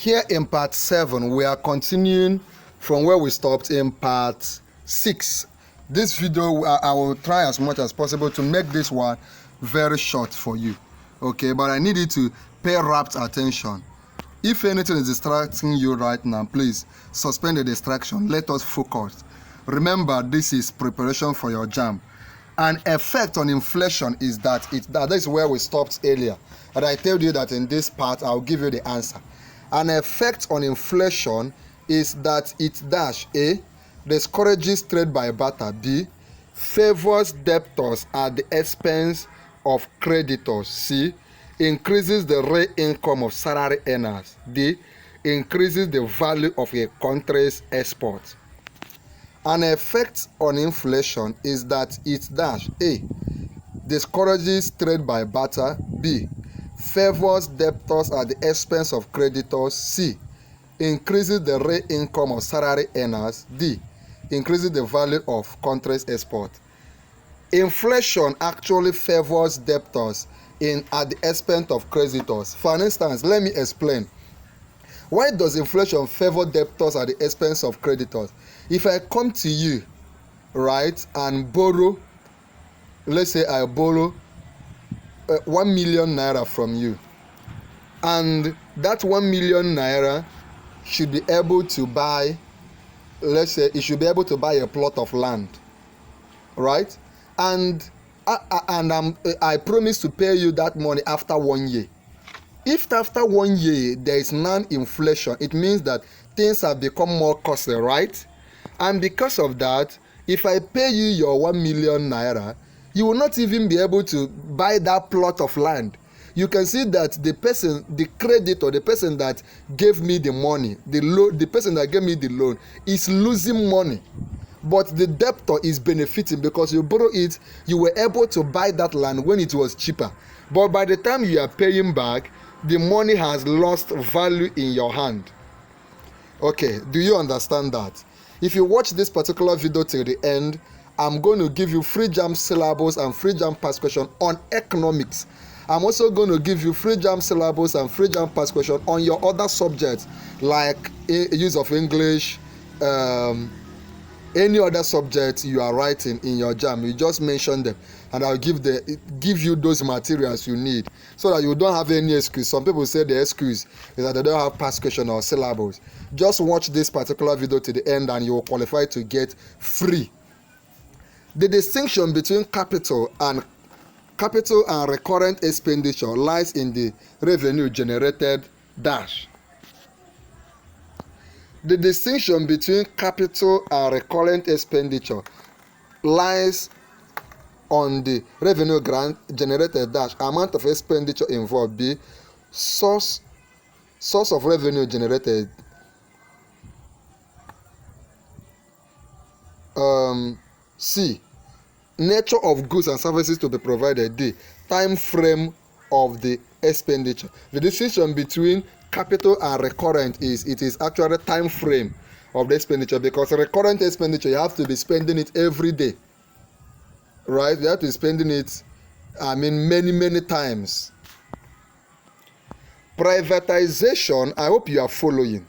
Here in part 7, we are continuing from where we stopped in part 6. This video, I will try as much as possible to make this one very short for you. Okay, but I need you to pay rapt attention. If anything is distracting you right now, please suspend the distraction. Let us focus. Remember, this is preparation for your JAMB. An effect on inflation is that is where we stopped earlier. And I told you that in this part, I'll give you the answer. An effect on inflation is that it dash A, discourages trade by barter, B, favors debtors at the expense of creditors, C, increases the real income of salary earners, D, increases the value of a country's export. An effect on inflation is that it dash A, discourages trade by barter, B, favors debtors at the expense of creditors, C, increases the real income of salary earners, D, increases the value of country's export. Inflation actually favors debtors at the expense of creditors. For instance, let me explain. Why does inflation favor debtors at the expense of creditors? If I come to you, right, and borrow, let's say I borrow 1 million naira from you, and that 1 million naira should be able to buy, let's say it should be able to buy a plot of land, right? And I promise to pay you that money after 1 year. If after 1 year there is non-inflation, it means that things have become more costly, right? And because of that, if I pay you your 1 million naira, you will not even be able to buy that plot of land. You can see that the person, the creditor, the person that gave me the money, the person that gave me the loan is losing money. But the debtor is benefiting because you borrow it, you were able to buy that land when it was cheaper. But by the time you are paying back, the money has lost value in your hand. Okay, do you understand that? If you watch this particular video till the end, I'm going to give you free JAMB syllabus and free JAMB past question on economics. I'm also going to give you free JAMB syllabus and free JAMB past question on your other subjects like use of English, any other subject you are writing in your JAMB. You just mention them and I'll give you those materials you need so that you don't have any excuse. Some people say the excuse is that they don't have past question or syllabus. Just watch this particular video to the end and you will qualify to get free. The distinction between capital and recurrent expenditure lies in the revenue generated dash. The distinction between capital and recurrent expenditure lies on the revenue generated dash, amount of expenditure involved, B, source of revenue generated, C, nature of goods and services to be provided, D, time frame of the expenditure. The distinction between capital and recurrent is it is actually time frame of the expenditure, because recurrent expenditure you have to be spending it every day, right? You have to be spending it many times. Privatization, I hope you are following.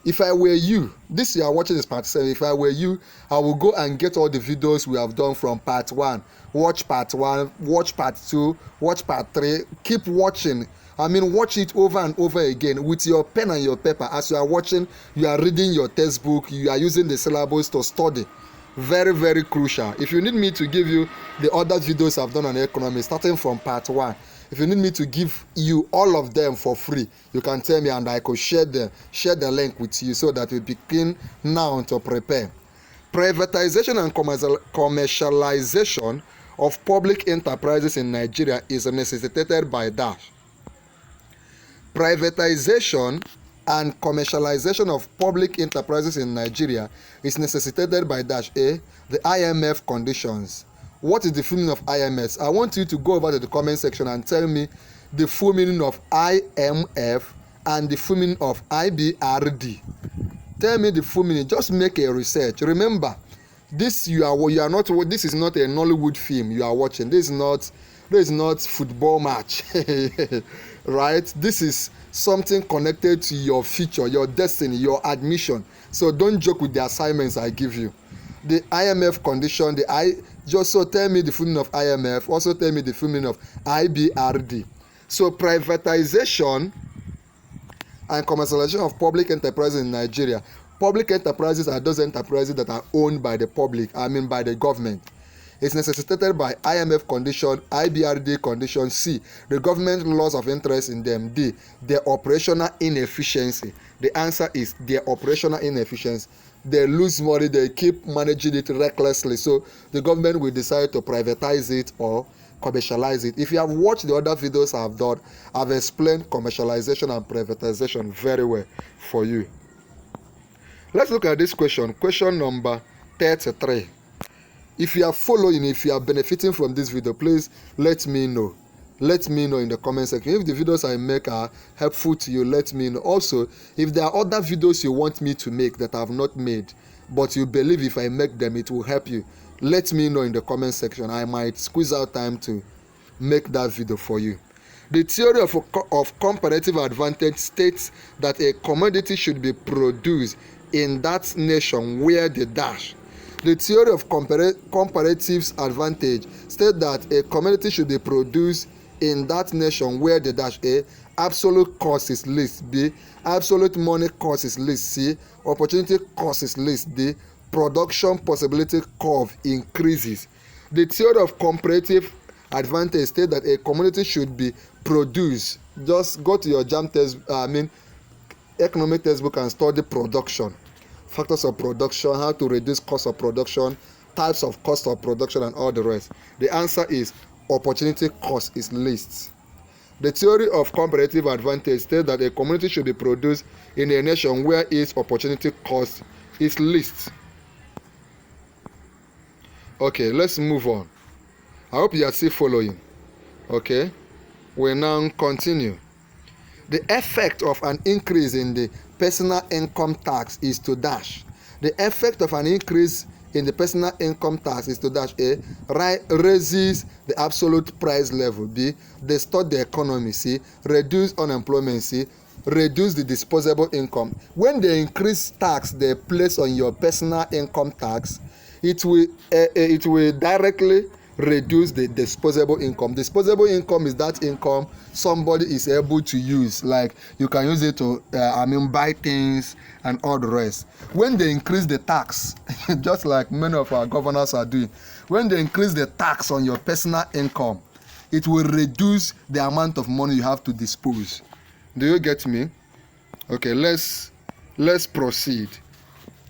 If I were you, this you are watching this part 7, if I were you, I will go and get all the videos we have done from part 1. Watch part 1, watch part 2, watch part 3, keep watching. Watch it over and over again with your pen and your paper. As you are watching, you are reading your textbook, you are using the syllabus to study. Very, very crucial. If you need me to give you the other videos I've done on economics, starting from part 1, if you need me to give you all of them for free, you can tell me and I could share the link with you so that we begin now to prepare. Privatization and commercialization of public enterprises in Nigeria is necessitated by dash. Privatization and commercialization of public enterprises in Nigeria is necessitated by dash A, the IMF conditions. What is the full meaning of IMF? I want you to go over to the comment section and tell me the full meaning of IMF and the full meaning of IBRD. Tell me the full meaning. Just make a research. Remember, this is not a Nollywood film you are watching. This is not football match. right? This is something connected to your future, your destiny, your admission. So don't joke with the assignments I give you. The IMF condition, just so tell me the full meaning of IMF, also tell me the full meaning of IBRD. So privatization and commercialization of public enterprises in Nigeria. Public enterprises are those enterprises that are owned by the public, by the government. It's necessitated by IMF condition, IBRD condition. C, the government loss of interest in them. D, their operational inefficiency. The answer is their operational inefficiency. They lose money, they keep managing it recklessly, so the government will decide to privatize it or commercialize it. If you have watched the other videos I've done, I've explained commercialization and privatization very well for you. Let's look at this question number 33. If you are following, if you are benefiting from this video, please let me know. Let me know in the comment section. If the videos I make are helpful to you, let me know. Also, if there are other videos you want me to make that I have not made, but you believe if I make them it will help you, let me know in the comment section. I might squeeze out time to make that video for you. The theory of comparative advantage states that a commodity should be produced in that nation where the dash. The theory of comparative advantage states that a commodity should be produced in that nation where the dash. A, absolute cost is least. B, absolute money cost is least. C, opportunity cost is least. D, production possibility curve increases. The theory of comparative advantage states that a commodity should be produced. Just go to your JAMB test, economic textbook and study production, factors of production, how to reduce cost of production, types of cost of production, and all the rest. The answer is opportunity cost is least. The theory of comparative advantage states that a commodity should be produced in a nation where its opportunity cost is least. Okay, let's move on. I hope you are still following. Okay, we now continue. The effect of an increase in the personal income tax is to dash. The effect of an increase in the personal income tax is to dash. A, raises the absolute price level. B, distort the economy. C, reduce unemployment. C, reduce the disposable income. When they increase tax they place on your personal income tax, it will directly reduce the disposable income. Disposable income is that income somebody is able to use, like you can use it to buy things and all the rest. When they increase the tax just like many of our governors are doing, when they increase the tax on your personal income, it will reduce the amount of money you have to dispose. Do you get me? Okay, let's proceed.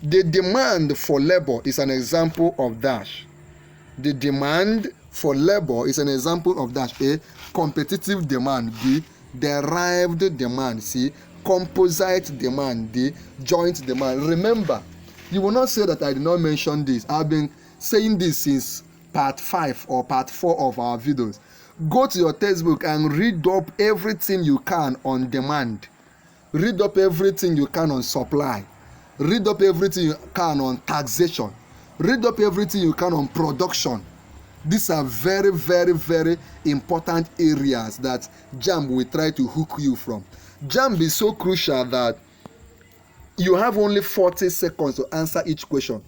The demand for labor is an example of dash. The demand for labor is an example of dash. A, competitive demand. B, derived demand. C, composite demand. D, joint demand. Remember, you will not say that I did not mention this. I've been saying this since part 5 or part 4 of our videos. Go to your textbook and read up everything you can on demand. Read up everything you can on supply. Read up everything you can on taxation. Read up everything you can on production. These are very, very, very important areas that JAMB will try to hook you from. JAMB is so crucial that you have only 40 seconds to answer each question.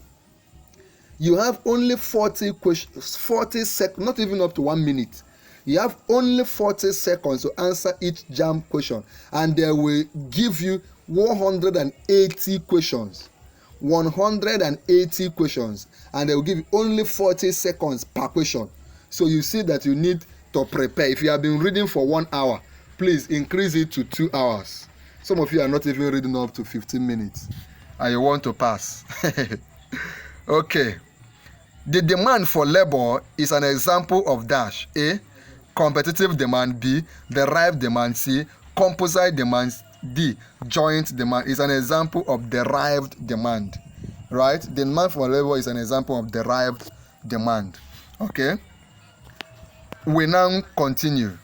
You have only 40 seconds, not even up to 1 minute. You have only 40 seconds to answer each JAMB question, and they will give you 180 questions. 180 questions, and they will give you only 40 seconds per question. So you see that you need to prepare. If you have been reading for 1 hour, please increase it to 2 hours. Some of you are not even reading up to 15 minutes and you want to pass. Okay, the demand for labor is an example of dash. A, competitive demand. B, derived demand. C, composite demand. D, joint demand is an example of derived demand. Right? The demand for labor is an example of derived demand. Okay? We now continue.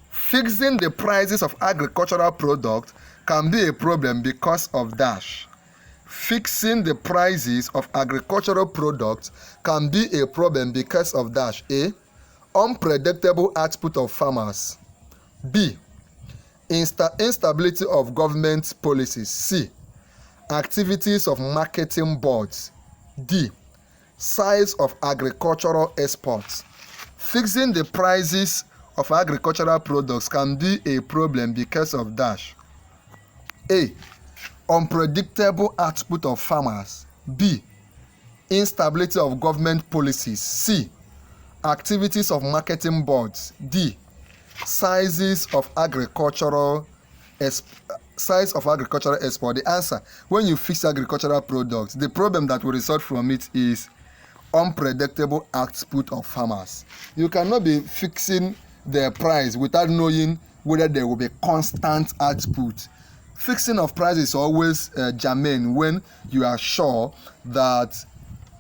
Fixing the prices of agricultural products can be a problem because of dash. Fixing the prices of agricultural products can be a problem because of dash. A, unpredictable output of farmers. B, Instability of government policies. C. Activities of marketing boards. D. Size of agricultural exports. Fixing the prices of agricultural products can be a problem because of dash. A. Unpredictable output of farmers. B. Instability of government policies. C. Activities of marketing boards. D. Size of agricultural export. The answer: when you fix agricultural products, the problem that will result from it is unpredictable output of farmers. You cannot be fixing the price without knowing whether there will be constant output. Fixing of price is always germane when you are sure that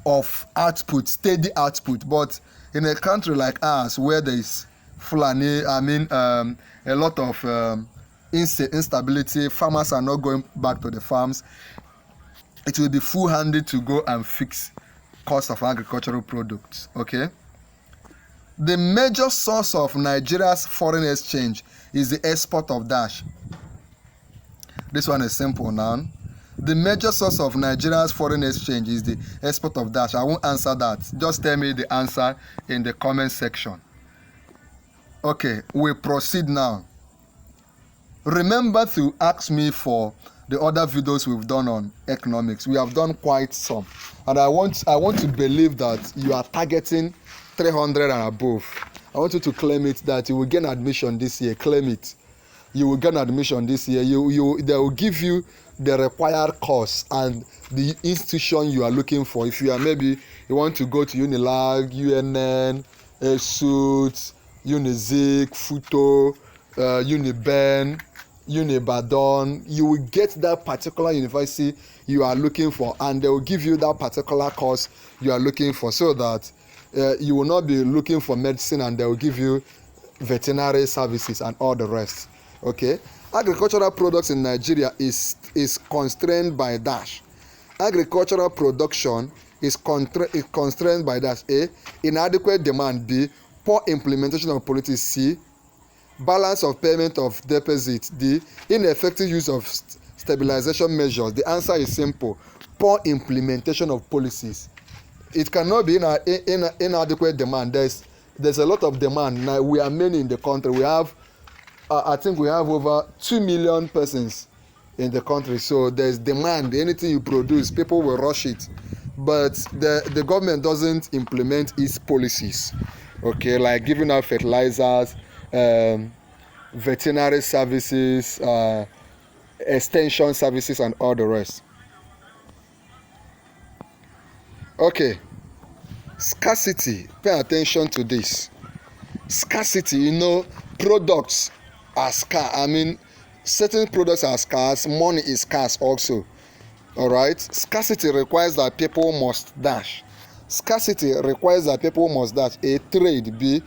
of output, steady output. But in a country like ours, where there is a lot of instability, farmers are not going back to the farms, it will be fool-handed to go and fix cost of agricultural products. Okay. The major source of Nigeria's foreign exchange is the export of dash. This one is simple now. The major source of Nigeria's foreign exchange is the export of dash. I won't answer that. Just tell me the answer in the comment section. Okay, we proceed now. Remember to ask me for the other videos we've done on economics. We have done quite some, and I want to believe that you are targeting 300 and above. I want you to claim it that you will gain admission this year. Claim it. You will gain admission this year. They will give you the required course and the institution you are looking for. If you are maybe you want to go to Unilag, UNN, ESUT, Unizik, Futo, Uniben, Unibadan, you will get that particular university you are looking for, and they will give you that particular course you are looking for, so that you will not be looking for medicine and they will give you veterinary services and all the rest. Okay, agricultural products in Nigeria is constrained by dash. Agricultural production is constrained by dash. A. Inadequate demand. B. Poor implementation of policies. C. Balance of payment of deposit. D. Ineffective use of stabilization measures. The answer is simple: poor implementation of policies. It cannot be inadequate demand. There's a lot of demand. Now we are many in the country. We have I think we have over 2 million persons in the country, so there's demand. Anything you produce, people will rush it, but the government doesn't implement its policies. Okay, like giving out fertilizers, veterinary services, extension services, and all the rest. Okay, scarcity. Pay attention to this. Scarcity, products are scarce. Certain products are scarce. Money is scarce also. All right. Scarcity requires that people must dash. Scarcity requires that people must dash. A. Trade. B.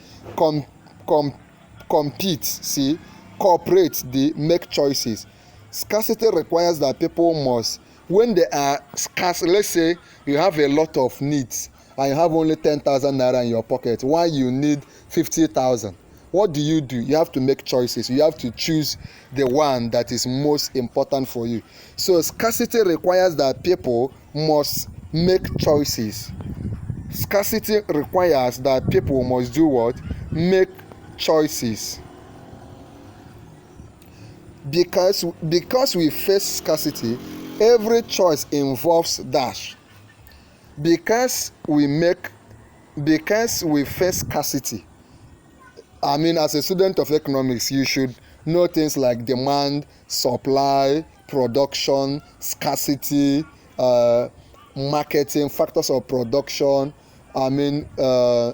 Compete. C. Cooperate. D. Make choices. Scarcity requires that people must, when they are scarce, let's say you have a lot of needs and you have only 10,000 naira in your pocket, why you need 50,000. What do? You have to make choices. You have to choose the one that is most important for you. So scarcity requires that people must make choices. Scarcity requires that people must do what? Make choices. Because we face scarcity, every choice involves dash. Because we face scarcity, as a student of economics, you should know things like demand, supply, production, scarcity, marketing, factors of production,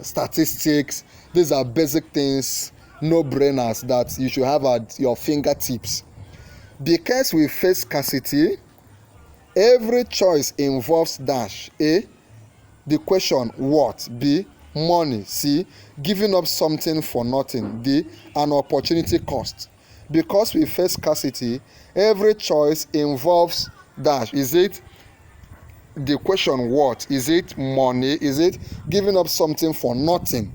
statistics. These are basic things, no-brainers that you should have at your fingertips. Because we face scarcity, every choice involves dash. A. The question what? B. Money. C. Giving up something for nothing. D. An opportunity cost. Because we face scarcity, every choice involves dash. Is it the question what? Is it money? Is it giving up something for nothing?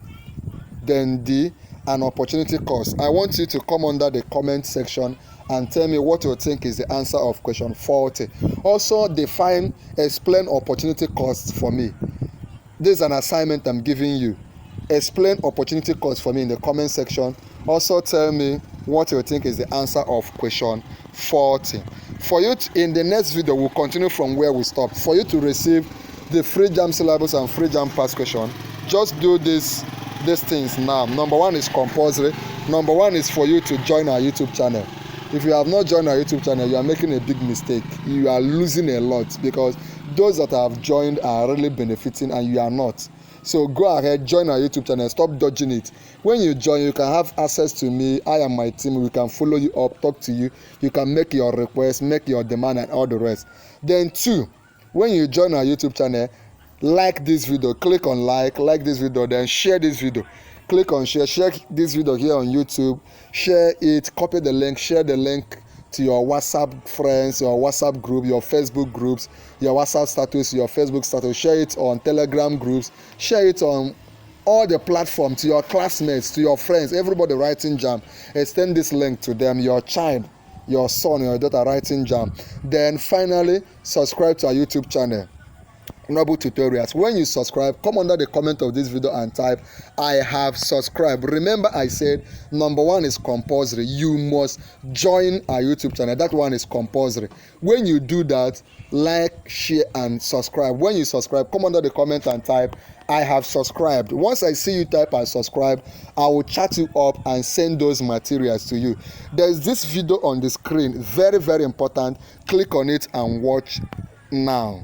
Then D. and opportunity cost. I want you to come under the comment section and tell me what you think is the answer of question 40. Also explain opportunity cost for me. This is an assignment I'm giving you. Explain opportunity cost for me in the comment section. Also tell me what you think is the answer of question 40. For you in the next video, we'll continue from where we stopped. For you to receive the free JAMB syllabus and free JAMB past question, just do these things now. Number one is compulsory. Number one is for you to join our YouTube channel. If you have not joined our YouTube channel, you are making a big mistake. You are losing a lot, because those that have joined are really benefiting and you are not. So go ahead, join our YouTube channel. Stop dodging it. When you join, you can have access to me. I and my team, we can follow you up, talk to you. You can make your request, make your demand, and all the rest. Then 2, when you join our YouTube channel, like this video. Click on like this video, then share this video. Click on share this video here on YouTube. Share it, copy the link, share the link to your WhatsApp friends, your WhatsApp group, your Facebook groups, your WhatsApp status, your Facebook status. Share it on Telegram groups. Share it on all the platforms, to your classmates, to your friends, everybody writing JAMB. Extend this link to them, your child, your son, your daughter writing JAMB. Then finally, subscribe to our YouTube channel, Noble Tutorials. When you subscribe, come under the comment of this video and type I have subscribed. Remember, I said number one is compulsory. You must join our YouTube channel. That one is compulsory. When you do that, like, share, and subscribe. When you subscribe, come under the comment and type I have subscribed. Once I see you type and subscribe, I will chat you up and send those materials to you. There's this video on the screen, very, very important. Click on it and watch now.